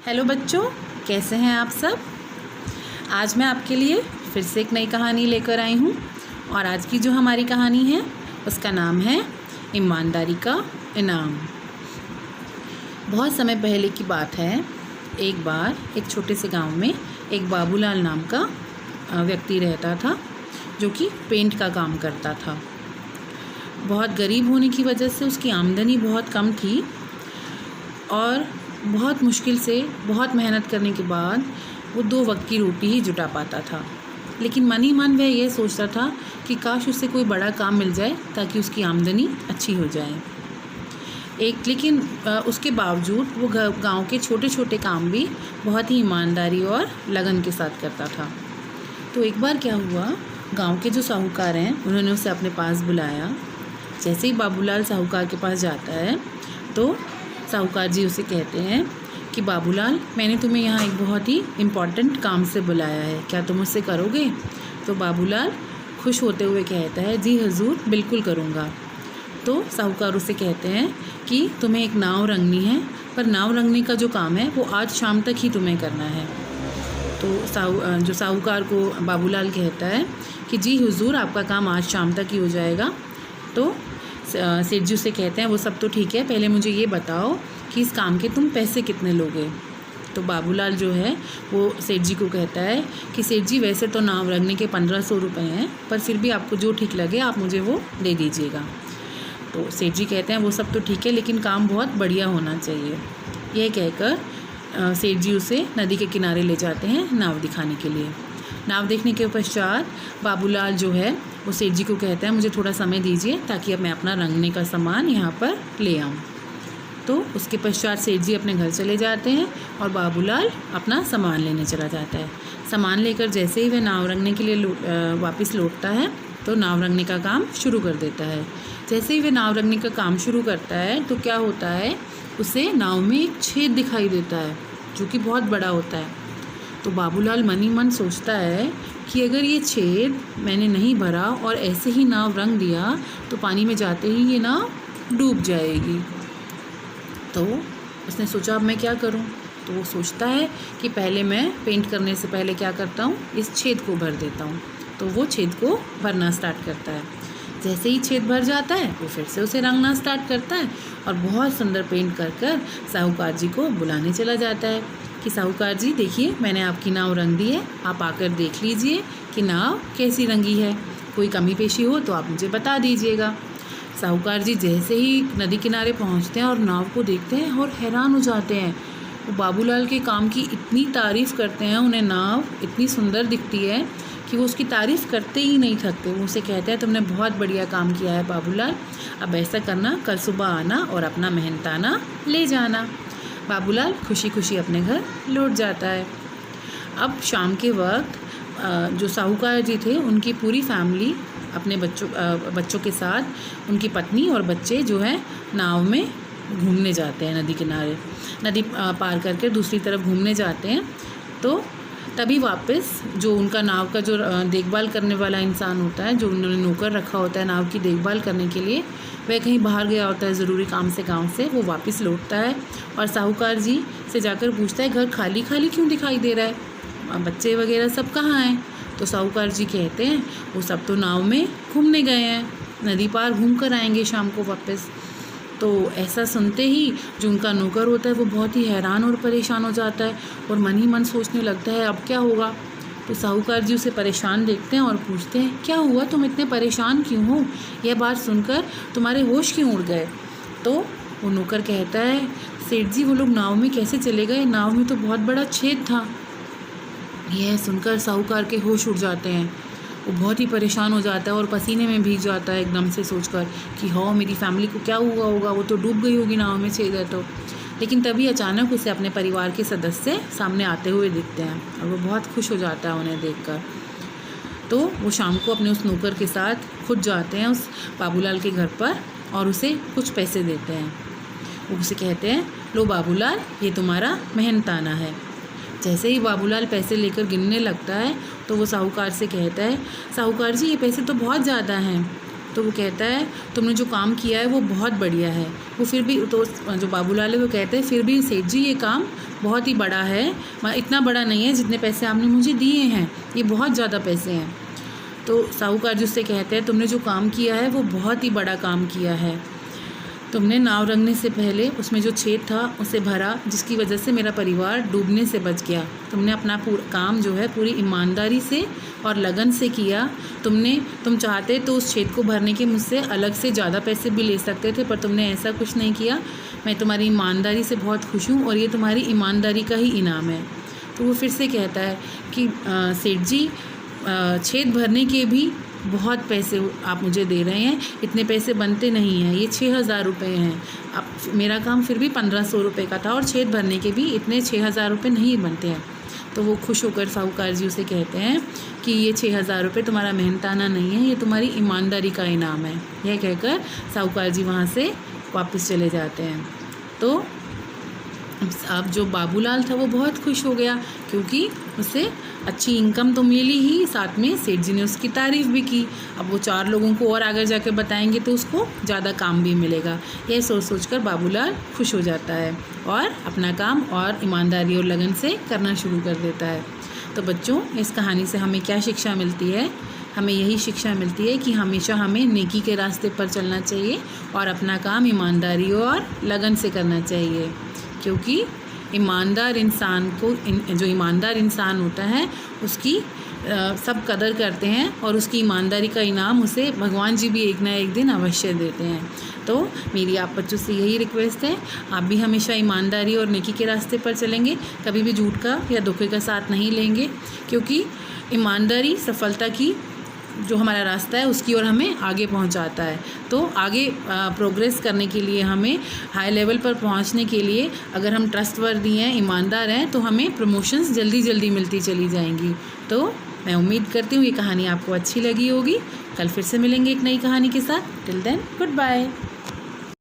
Hello बच्चों, कैसे हैं आप सब। आज मैं आपके लिए फिर से एक नई कहानी लेकर आई हूँ और आज की जो हमारी कहानी है उसका नाम है ईमानदारी का इनाम। बहुत समय पहले की बात है। एक बार एक छोटे से गांव में एक बाबूलाल नाम का व्यक्ति रहता था जो कि पेंट का काम करता था। बहुत गरीब होने की वजह से उसकी आमदनी बहुत कम थी और बहुत मुश्किल से बहुत मेहनत करने के बाद वो 2 वक्त की रोटी ही जुटा पाता था। लेकिन मन ही मन वह ये सोचता था कि काश उसे कोई बड़ा काम मिल जाए ताकि उसकी आमदनी अच्छी हो जाए। लेकिन उसके बावजूद वो गांव के छोटे छोटे काम भी बहुत ही ईमानदारी और लगन के साथ करता था। तो एक बार क्या हुआ, गांव के जो साहूकार हैं उन्होंने उसे अपने पास बुलाया। जैसे ही बाबूलाल साहूकार के पास जाता है तो साहूकार जी उसे कहते हैं कि बाबूलाल, मैंने तुम्हें यहाँ एक बहुत ही इम्पॉर्टेंट काम से बुलाया है, क्या तुम उससे करोगे। तो बाबूलाल खुश होते हुए कहता है, जी हुजूर, बिल्कुल करूँगा। तो साहूकार उसे कहते हैं कि तुम्हें एक नाव रंगनी है, पर नाव रंगने का जो काम है वो आज शाम तक ही तुम्हें करना है। तो जो साहूकार को बाबूलाल कहता है कि जी हुजूर, आपका काम आज शाम तक ही हो जाएगा। तो सेठ जी उसे कहते हैं, वो सब तो ठीक है, पहले मुझे ये बताओ कि इस काम के तुम पैसे कितने लोगे। तो बाबूलाल जो है वो सेठ जी को कहता है कि सेठ जी, वैसे तो नाव रंगने के 1500 रुपये हैं, पर फिर भी आपको जो ठीक लगे आप मुझे वो दे दीजिएगा। तो सेठ जी कहते हैं, वो सब तो ठीक है, लेकिन काम बहुत बढ़िया होना चाहिए। यह कहकर सेठ जी उसे नदी के किनारे ले जाते हैं नाव दिखाने के लिए। नाव देखने के पश्चात बाबूलाल जो है वो सेठ जी को कहता है, मुझे थोड़ा समय दीजिए ताकि अब मैं अपना रंगने का सामान यहाँ पर ले आऊँ। तो उसके पश्चात सेठ जी अपने घर चले जाते हैं और बाबूलाल अपना सामान लेने चला जाता है। सामान लेकर जैसे ही वह नाव रंगने के लिए वापस लौटता है तो नाव रंगने का काम शुरू कर देता है। जैसे ही वह नाव रंगने का काम शुरू करता है तो क्या होता है, उसे नाव में एक छेद दिखाई देता है जो कि बहुत बड़ा होता है। तो बाबूलाल मन ही मन सोचता है कि अगर ये छेद मैंने नहीं भरा और ऐसे ही नाव रंग दिया तो पानी में जाते ही ये नाव डूब जाएगी। तो उसने सोचा, अब मैं क्या करूं। तो वो सोचता है कि पहले मैं पेंट करने से पहले क्या करता हूं, इस छेद को भर देता हूं। तो वो छेद को भरना स्टार्ट करता है। जैसे ही छेद भर जाता है वो फिर से उसे रंगना स्टार्ट करता है और बहुत सुंदर पेंट कर साहूकार जी को बुलाने चला जाता है कि साहूकार जी, देखिए मैंने आपकी नाव रंग दी है, आप आकर देख लीजिए कि नाव कैसी रंगी है, कोई कमी पेशी हो तो आप मुझे बता दीजिएगा। साहूकार जी जैसे ही नदी किनारे पहुंचते हैं और नाव को देखते हैं और हैरान हो जाते हैं। वो बाबूलाल के काम की इतनी तारीफ़ करते हैं, उन्हें नाव इतनी सुंदर दिखती है कि वो उसकी तारीफ़ करते ही नहीं थकते। वो उसे कहते हैं, तुमने बहुत बढ़िया काम किया है बाबूलाल, अब ऐसा करना, कल सुबह आना और अपना मेहनताना ले जाना। बाबूलाल खुशी खुशी अपने घर लौट जाता है। अब शाम के वक्त जो साहूकार जी थे उनकी पूरी फैमिली अपने बच्चों के साथ, उनकी पत्नी और बच्चे जो है नाव में घूमने जाते हैं नदी किनारे। नदी पार करके दूसरी तरफ घूमने जाते हैं। तो तभी वापस जो उनका नाव का जो देखभाल करने वाला इंसान होता है, जो उन्होंने नौकर रखा होता है नाव की देखभाल करने के लिए, वह कहीं बाहर गया होता है ज़रूरी काम से गांव से। वो वापस लौटता है और साहूकार जी से जाकर पूछता है, घर खाली खाली क्यों दिखाई दे रहा है, बच्चे वगैरह सब कहाँ हैं। तो साहूकार जी कहते हैं, वो सब तो नाव में घूमने गए हैं, नदी पार घूम कर आएंगे शाम को वापस। तो ऐसा सुनते ही जो उनका नौकर होता है वो बहुत ही हैरान और परेशान हो जाता है और मन ही मन सोचने लगता है अब क्या होगा। तो साहूकार जी उसे परेशान देखते हैं और पूछते हैं, क्या हुआ, तुम इतने परेशान क्यों हो, यह बात सुनकर तुम्हारे होश क्यों उड़ गए। तो वो नौकर कहता है, सेठ जी वो लोग नाव में कैसे चले गए, नाव में तो बहुत बड़ा छेद था। यह सुनकर साहूकार के होश उड़ जाते हैं। वो बहुत ही परेशान हो जाता है और पसीने में भीग जाता है एकदम से सोचकर कि हाँ, मेरी फैमिली को क्या हुआ होगा, वो तो डूब गई होगी नाव में, छेद है तो। लेकिन तभी अचानक उसे अपने परिवार के सदस्य सामने आते हुए दिखते हैं और वो बहुत खुश हो जाता है उन्हें देखकर। तो वो शाम को अपने उस नौकर के साथ खुद जाते हैं उस बाबूलाल के घर पर और उसे कुछ पैसे देते हैं। वो उसे कहते हैं, लो बाबूलाल, ये तुम्हारा मेहनताना है। जैसे ही बाबूलाल पैसे लेकर गिनने लगता है तो वो साहूकार से कहता है, साहूकार जी ये पैसे तो बहुत ज़्यादा हैं, तो वो कहता है तुमने जो काम किया है वो बहुत बढ़िया है। वो फिर भी तो जो बाबूलाल है वो कहते हैं फिर भी सेठ जी ये काम बहुत ही बड़ा है, इतना बड़ा नहीं है जितने पैसे आपने मुझे दिए हैं, ये बहुत ज़्यादा पैसे हैं। तो साहूकार जी उससे कहते हैं तुमने जो काम किया है वो बहुत ही बड़ा काम किया है। तुमने नाव रंगने से पहले उसमें जो छेद था उसे भरा, जिसकी वजह से मेरा परिवार डूबने से बच गया। तुमने अपना पूरा काम जो है पूरी ईमानदारी से और लगन से किया। तुम चाहते तो उस छेद को भरने के मुझसे अलग से ज़्यादा पैसे भी ले सकते थे, पर तुमने ऐसा कुछ नहीं किया। मैं तुम्हारी ईमानदारी से बहुत खुश हूँ और ये तुम्हारी ईमानदारी का ही इनाम है। तो वो फिर से कहता है कि सेठ जी छेद भरने के भी बहुत पैसे आप मुझे दे रहे हैं, इतने पैसे बनते नहीं हैं, ये 6,000 रुपये हैं। अब मेरा काम फिर भी 1,500 रुपये का था और छेद भरने के भी इतने 6,000 रुपये नहीं बनते हैं। तो वो खुश होकर साहूकार जी उसे कहते हैं कि ये 6,000 रुपये तुम्हारा मेहनताना नहीं है, ये तुम्हारी ईमानदारी का इनाम है। यह कहकर साहूकार जी वहाँ से वापस चले जाते हैं। तो अब जो बाबूलाल था वो बहुत खुश हो गया, क्योंकि उसे अच्छी इनकम तो मिली ही, साथ में सेठ जी ने उसकी तारीफ़ भी की। अब वो 4 लोगों को और आगे जाकर बताएंगे तो उसको ज़्यादा काम भी मिलेगा। यह सोच कर बाबूलाल खुश हो जाता है और अपना काम और ईमानदारी और लगन से करना शुरू कर देता है। तो बच्चों, इस कहानी से हमें क्या शिक्षा मिलती है? हमें यही शिक्षा मिलती है कि हमेशा हमें नेकी के रास्ते पर चलना चाहिए और अपना काम ईमानदारी और लगन से करना चाहिए, क्योंकि ईमानदार इंसान को जो ईमानदार इंसान होता है उसकी सब कदर करते हैं और उसकी ईमानदारी का इनाम उसे भगवान जी भी एक ना एक दिन अवश्य देते हैं। तो मेरी आप बच्चों से यही रिक्वेस्ट है, आप भी हमेशा ईमानदारी और नेकी के रास्ते पर चलेंगे, कभी भी झूठ का या धोखे का साथ नहीं लेंगे, क्योंकि ईमानदारी सफलता की जो हमारा रास्ता है उसकी ओर हमें आगे पहुंचाता है। तो आगे प्रोग्रेस करने के लिए, हमें हाई लेवल पर पहुंचने के लिए अगर हम ट्रस्टवर्दी हैं, ईमानदार हैं, तो हमें प्रमोशंस जल्दी जल्दी मिलती चली जाएंगी। तो मैं उम्मीद करती हूँ ये कहानी आपको अच्छी लगी होगी। कल फिर से मिलेंगे एक नई कहानी के साथ। Till then, good bye.